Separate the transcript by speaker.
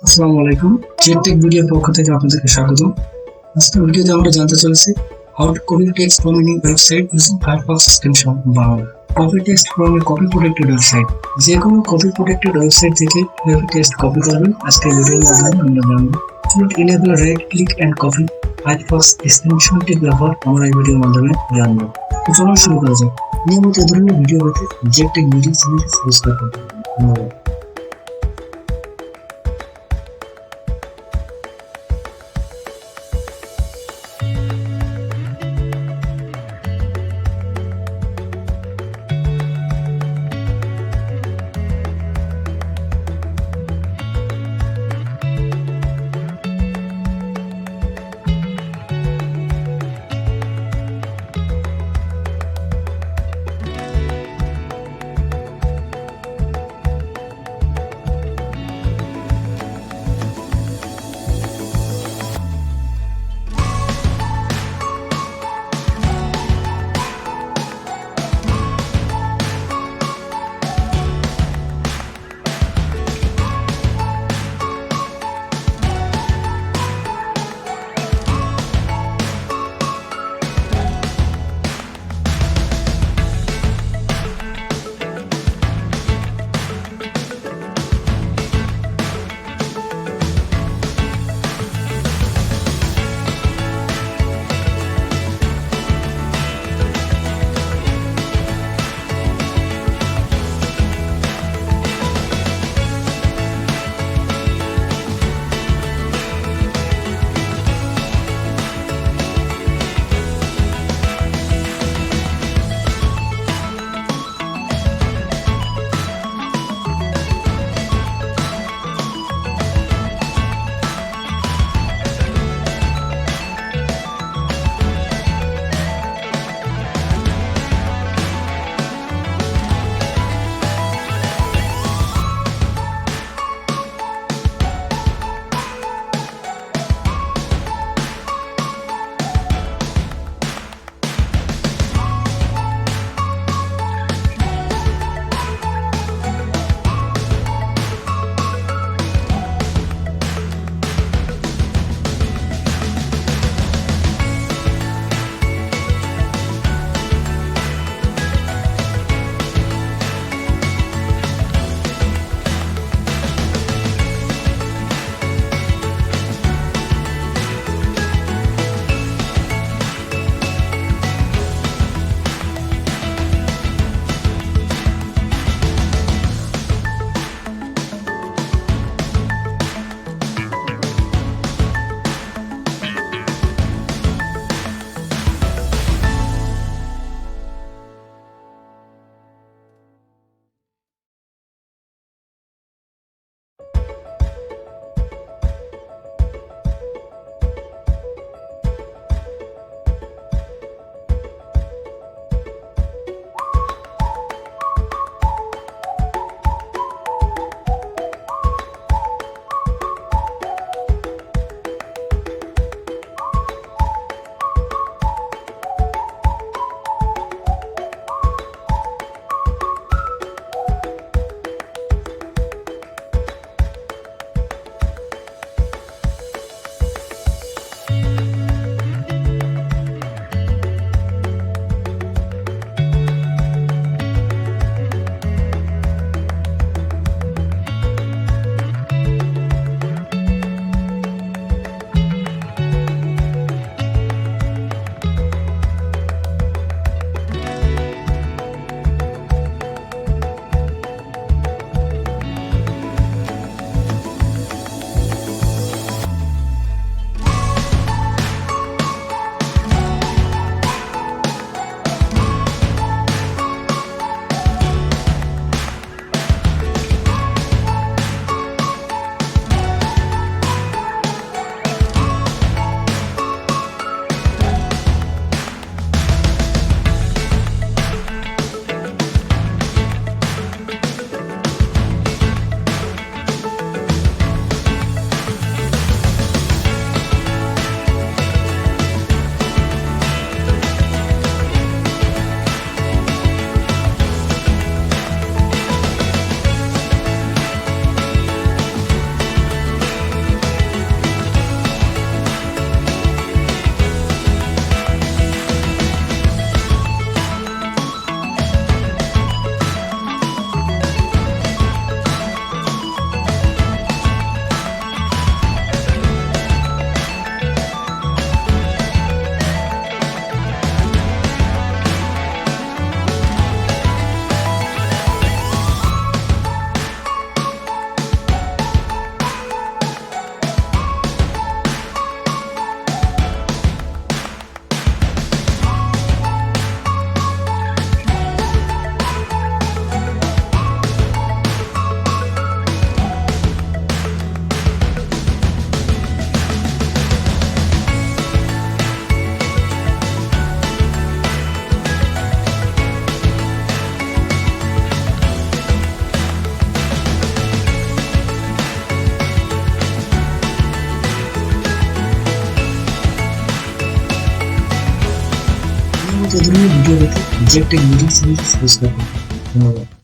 Speaker 1: আসসালামু আলাইকুম। চেকটেক ভিডিওর পক্ষ থেকে আপনাদেরকে স্বাগত। আজকের ভিডিওতে আমরা জানতে চলেছি how to copy text from any website using Firefox extension Bangla. Copy text from a copy protected website. যে কোনো কপি প্রোটেক্টেড ওয়েবসাইট থেকে কিভাবে টেক্সট কপি করবেন আজকের ভিডিওর মাধ্যমে আমরা জানবো। Tool enable right click and copy Firefox এক্সটেনশনটি ব্যবহার আমরা এই ভিডিওর মাধ্যমে জানবো। তো চলুন শুরু করা যাক। নিয়মিত এই ধরনের ভিডিও পেতে চেকটেক ভিডিও চ্যানেলটি সাবস্ক্রাইব করতে হবে। ধন্যবাদ। পরবর্তী ধরনের ভিডিও পেতে যে টেক ভিডিও চ্যানেলটি সাবস্ক্রাইব করুন। ধন্যবাদ।